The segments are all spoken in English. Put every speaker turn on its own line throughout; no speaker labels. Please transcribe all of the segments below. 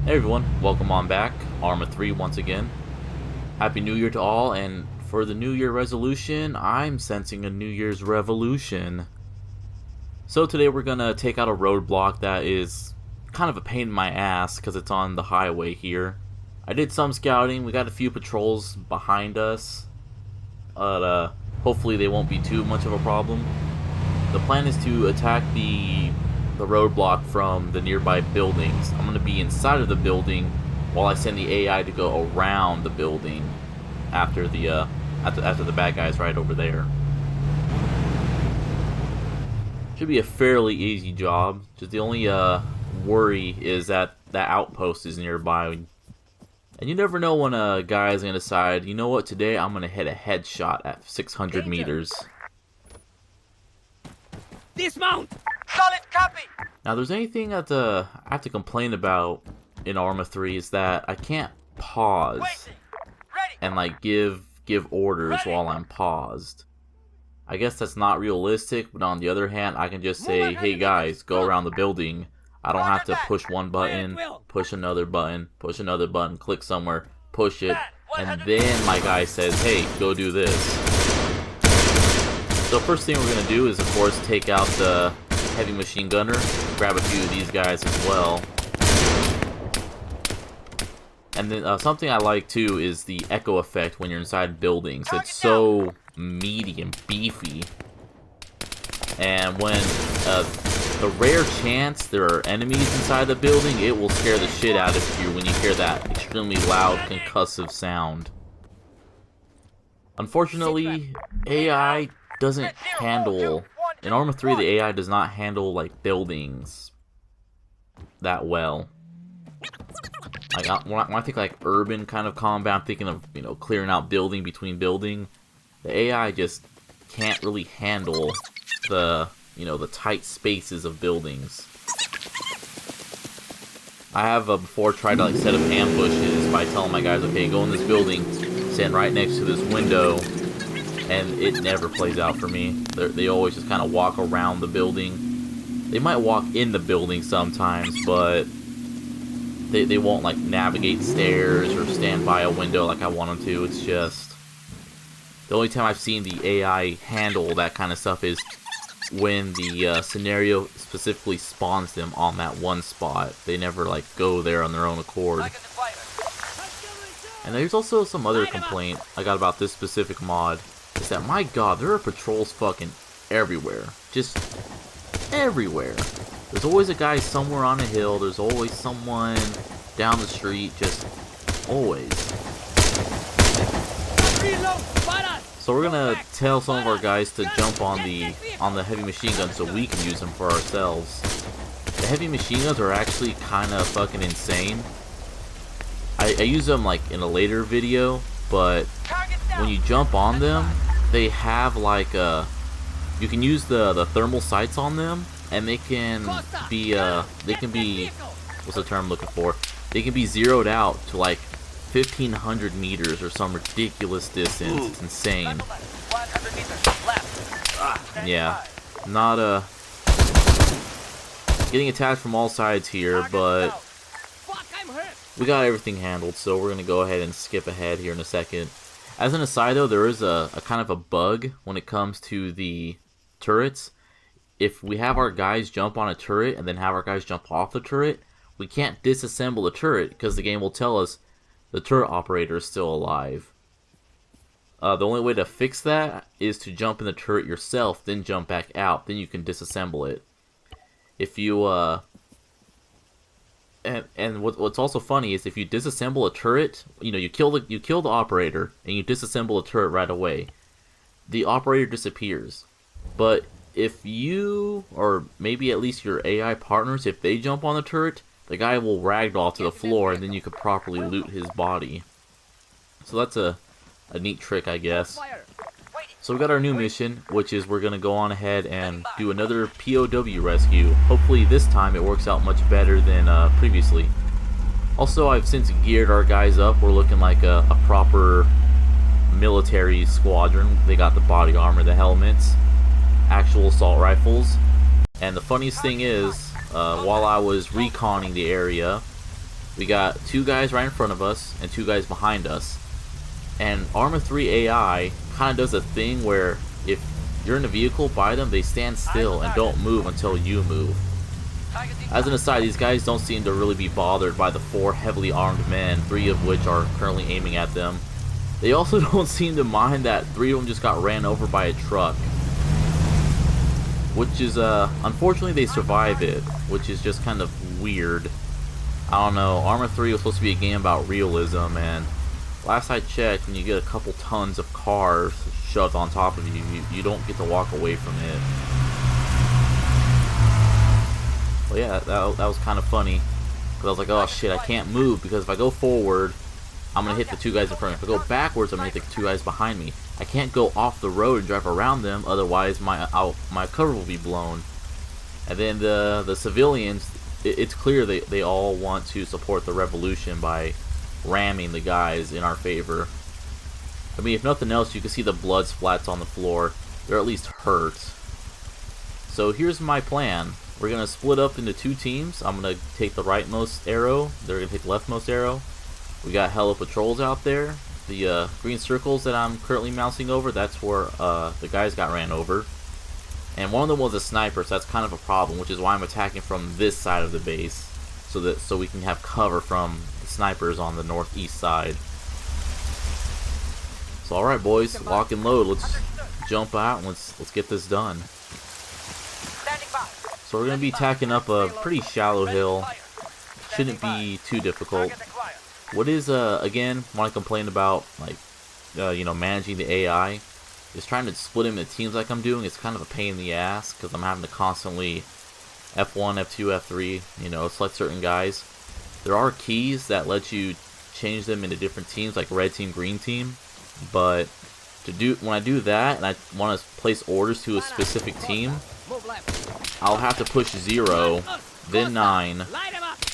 Hey everyone, welcome on back. Arma 3 once again. Happy New Year to all, and for the New Year resolution, I'm sensing a New Year's revolution. So today we're gonna take out a roadblock that is kind of a pain in my ass because it's on the highway here. I did some scouting, we got a few patrols behind us, but hopefully they won't be too much of a problem. The plan is to attack the roadblock from the nearby buildings. I'm going to be inside of the building while I send the AI to go around the building after the bad guys right over there. Should be a fairly easy job. Just the only worry is that that outpost is nearby, and you never know when a guy is going to decide, you know what, today I'm going to hit a headshot at 600 meters.
Dismount! Solid copy!
Now, there's anything that I have to complain about in Arma 3 is that I can't pause and like give orders while I'm paused. I guess that's not realistic, but on the other hand, I can just say, hey guys, go around the building. I don't have to push one button, push another button, click somewhere, push it, and then my guy says, hey, go do this. So first thing we're going to do is, of course, take out the heavy machine gunner, grab a few of these guys as well. And then something I like too is the echo effect when you're inside buildings. It's so meaty and beefy. And when the rare chance there are enemies inside the building, it will scare the shit out of you when you hear that extremely loud concussive sound. Unfortunately, AI doesn't handle, in Arma 3 the AI does not handle like buildings that well. Like when I think like urban kind of combat, I'm thinking of, you know, clearing out building between building. The AI just can't really handle the, you know, the tight spaces of buildings. I have before tried to like set up ambushes by telling my guys, okay, go in this building, stand right next to this window, and it never plays out for me. They always just kind of walk around the building. They might walk in the building sometimes, but they won't like navigate stairs or stand by a window like I want them to. It's just, the only time I've seen the AI handle that kind of stuff is when the scenario specifically spawns them on that one spot. They never like go there on their own accord. And there's also some other complaint I got about this specific mod, is that, my god, there are patrols fucking everywhere. Just everywhere. There's always a guy somewhere on a hill, there's always someone down the street, just always. So we're gonna tell some of our guys to jump on the heavy machine guns so we can use them for ourselves. The heavy machine guns are actually kinda fucking insane. I use them like in a later video, but when you jump on them, they have like you can use the thermal sights on them, and they can be what's the term I'm looking for? They can be zeroed out to like 1,500 meters or some ridiculous distance. It's insane. Yeah, not getting attacked from all sides here, but we got everything handled, so we're gonna go ahead and skip ahead here in a second. As an aside though, there is a kind of a bug when it comes to the turrets. If we have our guys jump on a turret and then have our guys jump off the turret, we can't disassemble the turret because the game will tell us the turret operator is still alive. The only way to fix that is to jump in the turret yourself, then jump back out, then you can disassemble it. If you and what's also funny is if you disassemble a turret, you know, you kill the operator and you disassemble a turret right away, the operator disappears. But if you, or maybe at least your AI partners, if they jump on the turret, the guy will ragdoll to the floor, and then you could properly loot his body. So that's a neat trick, I guess. So we got our new mission, which is we're going to go on ahead and do another POW rescue. Hopefully this time it works out much better than previously. Also, I've since geared our guys up. We're looking like a proper military squadron. They got the body armor, the helmets, actual assault rifles. And the funniest thing is, while I was reconning the area, We got 2 guys right in front of us and 2 guys behind us. And Arma 3 AI kind of does a thing where if you're in a vehicle by them, they stand still and don't move until you move. As an aside, these guys don't seem to really be bothered by the 4 heavily armed men, 3 of which are currently aiming at them. They also don't seem to mind that 3 of them just got ran over by a truck. Which is, unfortunately they survive it, which is just kind of weird. I don't know, Arma 3 was supposed to be a game about realism, and last I checked, when you get a couple tons of cars shoved on top of you, you don't get to walk away from it. Well, yeah, that was kind of funny, because I was like, oh shit, I can't move, because if I go forward, I'm going to hit the 2 guys in front of me. If I go backwards, I'm going to hit the 2 guys behind me. I can't go off the road and drive around them, otherwise my cover will be blown. And then the civilians, it's clear they all want to support the revolution by ramming the guys in our favor. I mean, if nothing else, you can see the blood splats on the floor. They're at least hurt. So here's my plan. We're going to split up into 2 teams. I'm going to take the rightmost arrow. They're going to take the leftmost arrow. We got hella patrols out there. The green circles that I'm currently mousing over, that's where the guys got ran over. And one of them was a sniper, so that's kind of a problem, which is why I'm attacking from this side of the base, so we can have cover from the snipers on the northeast side. So alright boys, lock and load. Let's jump out and let's get this done. So we're going to be tacking up a pretty shallow hill. Shouldn't be too difficult. What is, again, want to complain about, like, you know, managing the AI, is trying to split them into teams like I'm doing. It's kind of a pain in the ass, because I'm having to constantly F1, F2, F3, you know, select certain guys. There are keys that let you change them into different teams, like red team, green team, but when I do that, and I want to place orders to a specific team, I'll have to push 0, then 9,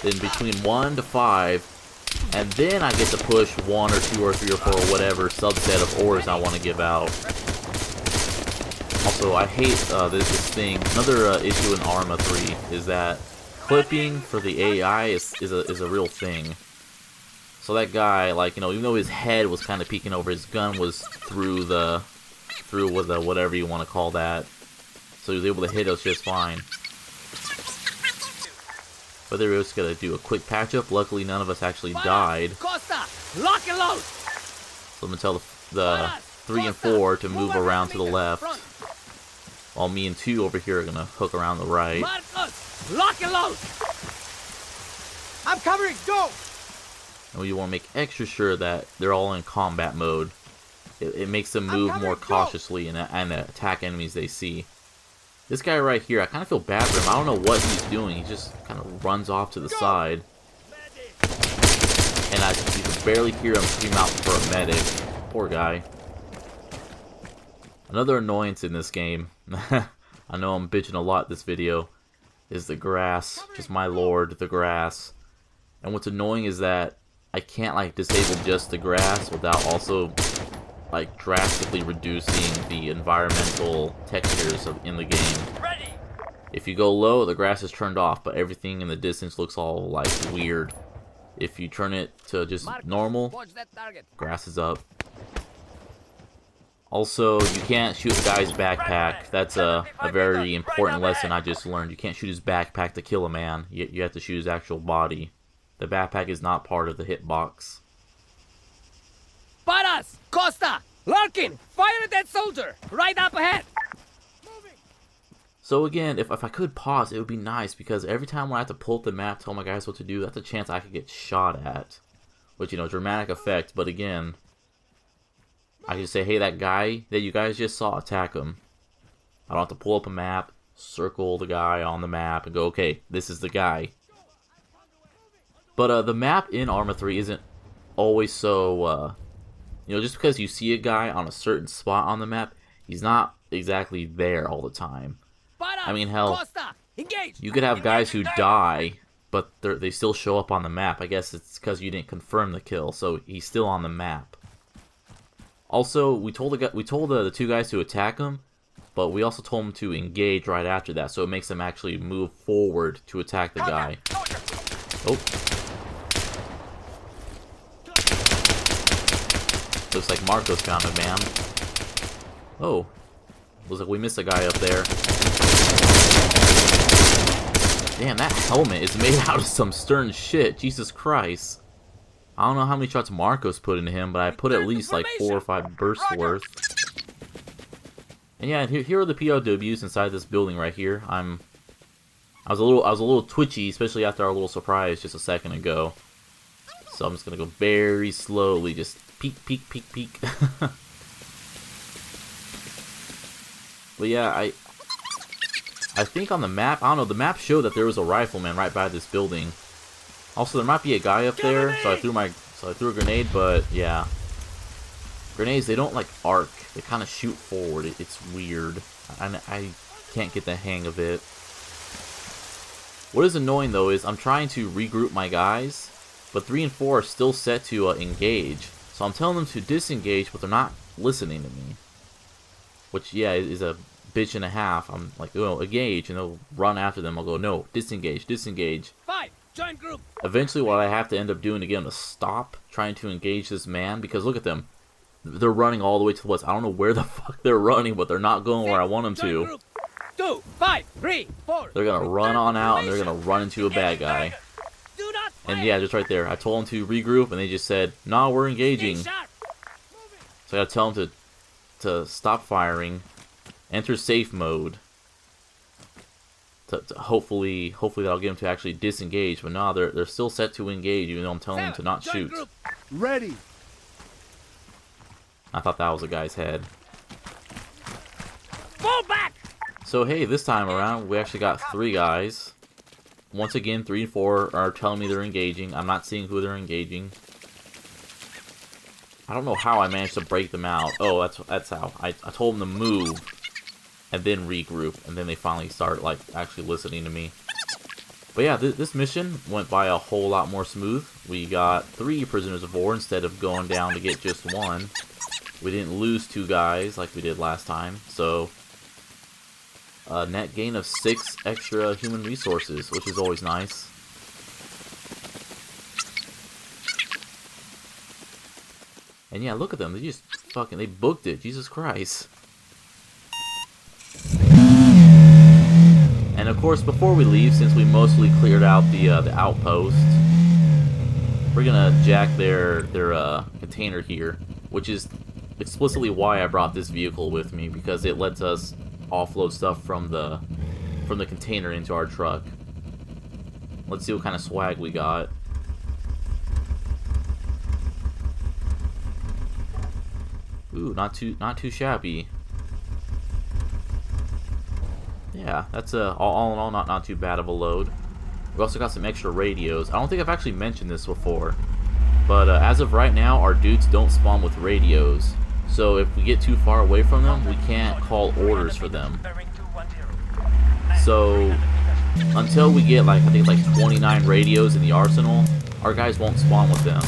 then between 1 to 5, and then I get to push 1 or 2 or 3 or 4 or whatever subset of orders I want to give out. Also, I hate this thing. Another issue in Arma 3 is that clipping for the AI is a real thing. So that guy, like, you know, even though his head was kind of peeking over, his gun was through whatever you want to call that. So he was able to hit us just fine. But they were just gonna do a quick patch up. Luckily, none of us actually died.
Costa, lock and load.
So I'm gonna tell the 3 and 4 to move around to the left, while me and 2 over here are gonna hook around the right.
Marcos, lock and load. I'm covering. Go.
And you want to make extra sure that they're all in combat mode. It makes them move more cautiously and attack enemies they see. This guy right here, I kind of feel bad for him. I don't know what he's doing. He just kind of runs off to the side. And you can barely hear him scream out for a medic. Poor guy. Another annoyance in this game, I know I'm bitching a lot this video, is the grass. Just my lord, the grass. And what's annoying is that I can't, like, disable just the grass without also, like, drastically reducing the environmental textures in the game. If you go low, the grass is turned off, but everything in the distance looks all, like, weird. If you turn it to just normal, grass is up. Also, you can't shoot a guy's backpack. That's a very important lesson I just learned. You can't shoot his backpack to kill a man. You have to shoot his actual body. The backpack is not part of the hitbox.
Paras, Costa, Larkin, fire at that soldier, right up ahead.
So again, if I could pause, it would be nice, because every time when I have to pull up the map, tell my guys what to do, that's a chance I could get shot at. Which, you know, dramatic effect, but again, I can say, hey, that guy that you guys just saw, attack him. I don't have to pull up a map, circle the guy on the map, and go, okay, this is the guy. But the map in Arma 3 isn't always so, you know, just because you see a guy on a certain spot on the map, he's not exactly there all the time. I mean, hell, you could have guys who die, but they still show up on the map. I guess it's because you didn't confirm the kill, so he's still on the map. Also, we told the 2 guys to attack him, but we also told them to engage right after that, so it makes them actually move forward to attack the guy. Oh. Looks like Marcos found him, man. Oh. Looks like we missed a guy up there. Damn, that helmet is made out of some stern shit. Jesus Christ. I don't know how many shots Marcos put into him, but I put at least like 4 or 5 bursts worth. And yeah, here are the POWs inside this building right here. I was a little twitchy, especially after our little surprise just a second ago. So I'm just gonna go very slowly, just peek, peek, peek, peek. But yeah, I think on the map, I don't know, the map showed that there was a rifleman right by this building. Also, there might be a guy up there, so I threw a grenade, but yeah. Grenades, they don't like arc, they kind of shoot forward. It's weird. I can't get the hang of it. What is annoying though is I'm trying to regroup my guys, but 3 and 4 are still set to engage. So I'm telling them to disengage, but they're not listening to me. Which, yeah, is a bitch and a half. I'm like, oh, engage, and they'll run after them. I'll go, no, disengage, disengage.
5, join group.
Eventually, what I have to end up doing again is stop trying to engage this man, because look at them. They're running all the way to the west. I don't know where the fuck they're running, but they're not going where I want them to.
Group. 2, 5, 3, 4.
They're gonna run on out, and they're gonna run into a bad guy.
Do not fire.
And yeah, just right there. I told them to regroup, and they just said, "Nah, we're engaging."
Stay sharp.
So I gotta tell them to stop firing, enter safe mode. To hopefully that'll get them to actually disengage. But nah, they're still set to engage, even though I'm telling them to not shoot.
Group.
Ready.
I thought that was a guy's head.
Fall back.
So hey, this time around we actually got 3 guys. Once again, 3 and 4 are telling me they're engaging. I'm not seeing who they're engaging. I don't know how I managed to break them out. Oh, that's how. I told them to move and then regroup, and then they finally start like actually listening to me. But yeah, this mission went by a whole lot more smooth. We got 3 prisoners of war instead of going down to get just 1. We didn't lose 2 guys like we did last time, so a net gain of 6 extra human resources, which is always nice. And yeah, look at them. They booked it. Jesus Christ. And of course, before we leave, since we mostly cleared out the outpost, we're gonna jack their container here, which is explicitly why I brought this vehicle with me, because it lets us offload stuff from the container into our truck. Let's see what kind of swag we got. Ooh, not too shabby. Yeah, that's all in all not too bad of a load. We also got some extra radios. I don't think I've actually mentioned this before, but as of right now, our dudes don't spawn with radios. So if we get too far away from them, we can't call orders for them. So until we get I think 29 radios in the arsenal, our guys won't spawn with them.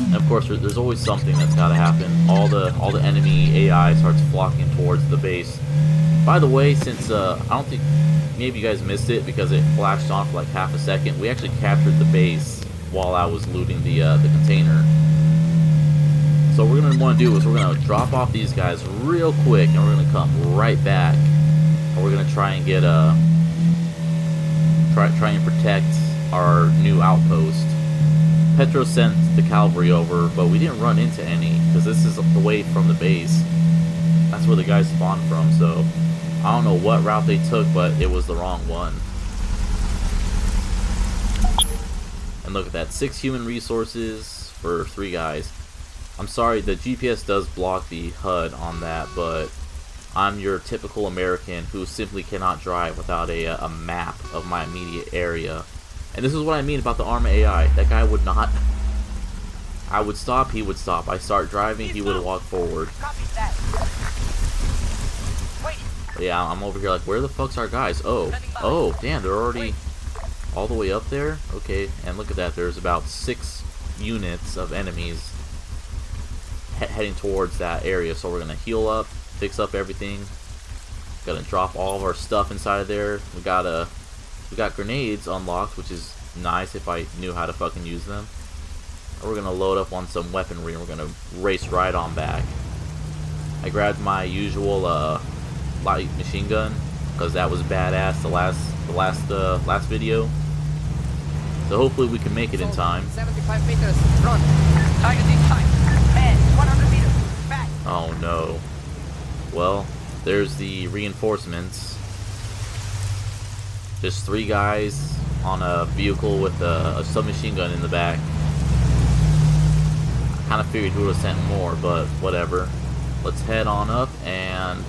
And of course, there's always something that's got to happen. All the enemy AI starts flocking towards the base. By the way, since I don't think maybe you guys missed it because it flashed on for like half a second, we actually captured the base while I was looting the container. So what we're gonna want to do is we're gonna drop off these guys real quick, and we're gonna come right back, and we're gonna try and get try and protect our new outpost. Petro sent the cavalry over, but we didn't run into any because this is the way from the base. That's where the guys spawned from. So I don't know what route they took, but it was the wrong one. And look at that, 6 human resources for 3 guys. I'm sorry, the GPS does block the HUD on that, but I'm your typical American who simply cannot drive without a map of my immediate area. And this is what I mean about the Arma AI. That guy would not... I would stop, he would stop. I start driving, he would walk forward. But yeah, I'm over here like, where the fuck's our guys? Oh, damn, they're already all the way up there? Okay, and look at that, there's about 6 units of enemies heading towards that area. So we're gonna heal up, fix up everything. Gonna drop all of our stuff inside of there. We got grenades unlocked, which is nice if I knew how to fucking use them. We're gonna load up on some weaponry and we're gonna race right on back. I grabbed my usual light machine gun because that was badass the last video. So hopefully we can make it in time.
75 meters, front. Target in sight. And 100 meters, back.
Oh no. Well, there's the reinforcements. Just 3 guys on a vehicle with a submachine gun in the back. I kind of figured we would have sent more, but whatever. Let's head on up and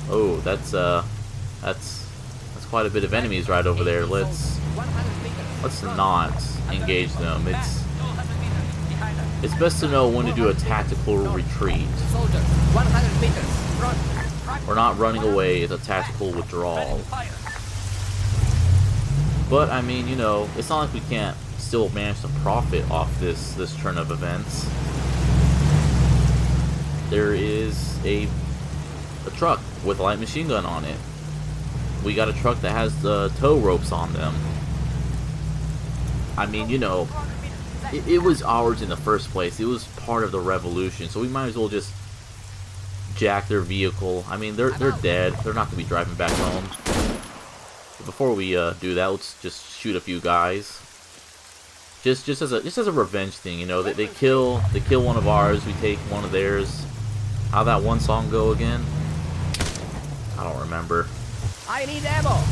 oh, that's quite a bit of enemies right over there. Let's not engage them. It's best to know when to do a tactical retreat.
Soldiers, 100 meters, front.
We're not running away, it's a tactical withdrawal. But I mean, you know, it's not like we can't still manage to profit off this turn of events. There is a truck with a light machine gun on it. We got a truck that has the tow ropes on them. I mean, you know, it was ours in the first place. It was part of the revolution, so we might as well just jack their vehicle. I mean, they're dead. They're not gonna be driving back home. But before we do that, let's just shoot a few guys. Just as a revenge thing, you know. They kill one of ours, we take one of theirs. How'd that one song go again? I don't remember.
I need ammo.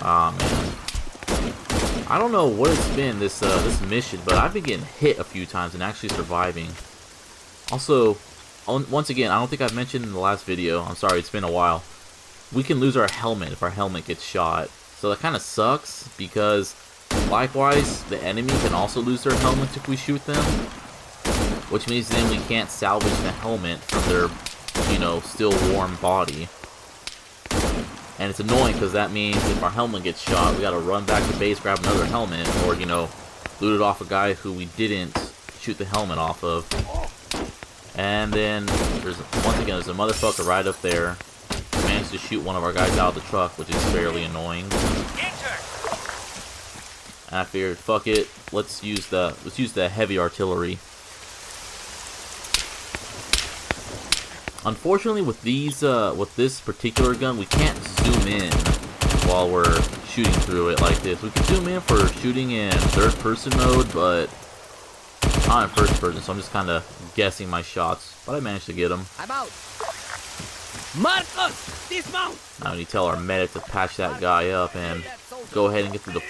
Ah, man. I don't know what it's been this mission, but I've been getting hit a few times and actually surviving. Also, once again, I don't think I've mentioned in the last video, I'm sorry, it's been a while, we can lose our helmet if our helmet gets shot. So that kind of sucks, because likewise, the enemy can also lose their helmets if we shoot them. Which means then we can't salvage the helmet from their, you know, still warm body. And it's annoying because that means if our helmet gets shot, we gotta run back to base, grab another helmet, or, you know, loot it off a guy who we didn't shoot the helmet off of. And then, once again, there's a motherfucker right up there. Managed to shoot one of our guys out of the truck, which is fairly annoying. And I figured, fuck it, let's use the heavy artillery. Unfortunately, with this particular gun, we can't zoom in while we're shooting through it like this. We can zoom in for shooting in third-person mode, but not in first-person. So I'm just kind of guessing my shots, but I managed to get them.
I'm out. Marcos, dismount.
Now we need to tell our medic to patch that guy up and go ahead and get the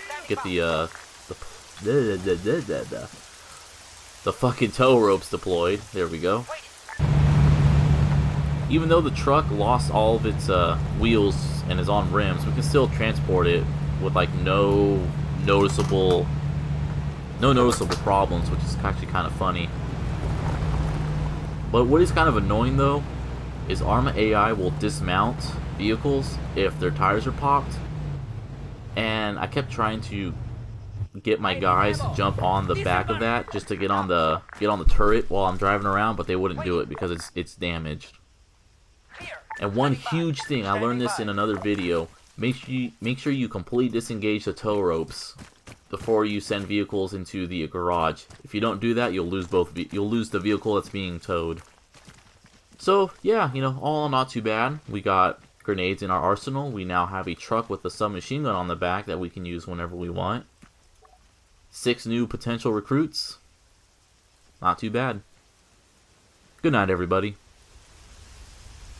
fucking tow ropes deployed. There we go. Even though the truck lost all of its wheels and is on rims, we can still transport it with like no noticeable problems, which is actually kind of funny. But what is kind of annoying though is Arma AI will dismount vehicles if their tires are popped, and I kept trying to get my guys to jump on the back of that just to get on the turret while I'm driving around, but they wouldn't do it because it's damaged. And one huge thing, I learned this in another video, make sure you completely disengage the tow ropes before you send vehicles into the garage. If you don't do that, you'll lose the vehicle that's being towed. So yeah, you know, all not too bad. We got grenades in our arsenal. We now have a truck with a submachine gun on the back that we can use whenever we want. 6 new potential recruits. Not too bad. Good night, everybody.